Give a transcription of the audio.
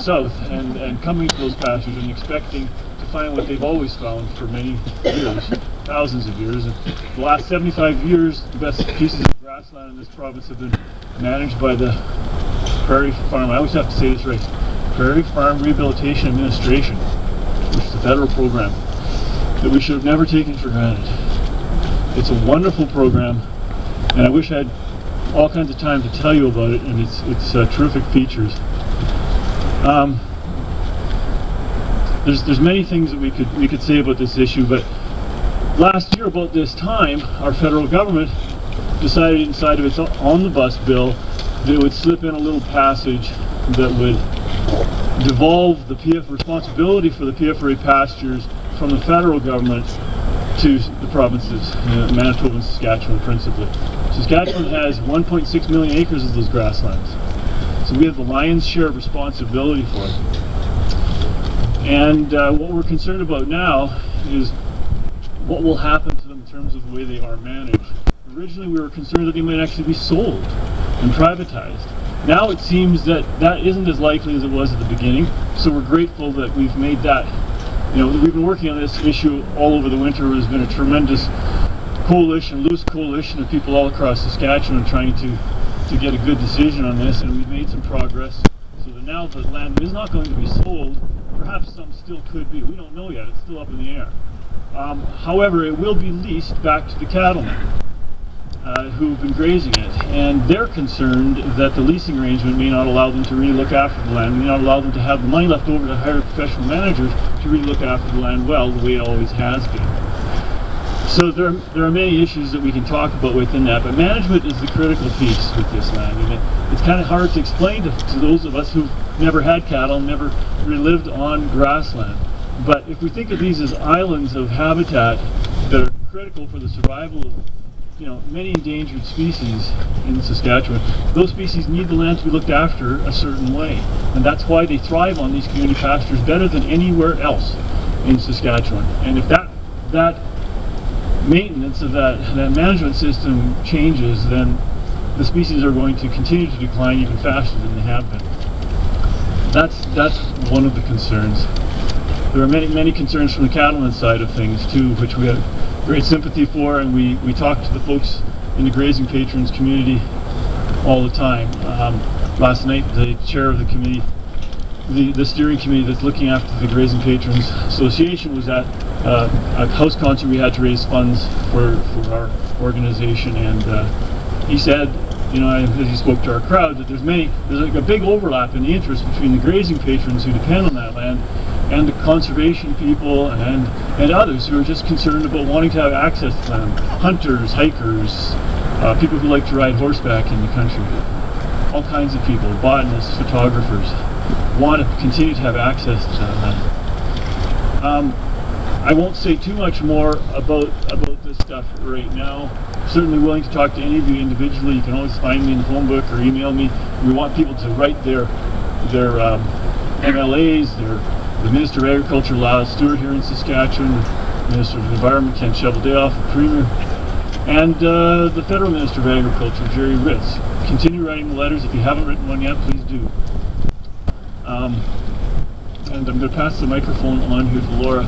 south and coming to those pastures and expecting to find what they've always found for many years, thousands of years. And the last 75 years, the best pieces of grassland in this province have been managed by the Prairie Farm, I always have to say this right, Prairie Farm Rehabilitation Administration, which is a federal program that we should have never taken for granted. It's a wonderful program, and I wish I had all kinds of time to tell you about it and its terrific features. There's many things that we could say about this issue, but last year about this time, our federal government decided inside of its omnibus bill that it would slip in a little passage that would devolve the responsibility for the PFRA pastures from the federal government to the provinces, Manitoba and Saskatchewan principally. Saskatchewan has 1.6 million acres of those grasslands, so we have the lion's share of responsibility for it. And what we're concerned about now is what will happen to them in terms of the way they are managed. Originally we were concerned that they might actually be sold and privatized. Now it seems that that isn't as likely as it was at the beginning, so we're grateful that we've made that. You know, we've been working on this issue all over the winter. There's been a tremendous coalition, loose coalition of people all across Saskatchewan trying to get a good decision on this, and we've made some progress. So that now the land is not going to be sold. Perhaps some still could be. We don't know yet. It's still up in the air. However, it will be leased back to the cattlemen who've been grazing it, and they're concerned that the leasing arrangement may not allow them to really look after the land, may not allow them to have the money left over to hire professional managers to really look after the land well, the way it always has been. So there are many issues that we can talk about within that, but management is the critical piece with this land, and it's kind of hard to explain to those of us who've never had cattle, never really lived on grassland. But if we think of these as islands of habitat that are critical for the survival of many endangered species in Saskatchewan, those species need the land to be looked after a certain way. And that's why they thrive on these community pastures better than anywhere else in Saskatchewan. And if that maintenance of that management system changes, then the species are going to continue to decline even faster than they have been. That's one of the concerns. There are many concerns from the cattleman side of things too, which we have great sympathy for, and we talk to the folks in the grazing patrons community all the time. Last night the chair of the committee, the steering committee that's looking after the Grazing Patrons Association, was at a house concert we had to raise funds for our organization, and he said, as he spoke to our crowd, that there's like a big overlap in the interest between the grazing patrons who depend on that land and the conservation people and others who are just concerned about wanting to have access to land. Hunters, hikers, people who like to ride horseback in the country. All kinds of people, botanists, photographers, want to continue to have access to that land. I won't say too much more about this stuff right now. I'm certainly willing to talk to any of you individually. You can always find me in the phone book or email me. We want people to write their MLAs, the Minister of Agriculture, Lyle Stewart here in Saskatchewan, the Minister of the Environment, Ken Shebeldale, the Premier, and the Federal Minister of Agriculture, Jerry Ritz. Continue writing the letters. If you haven't written one yet, please do. And I'm going to pass the microphone on here to Laura.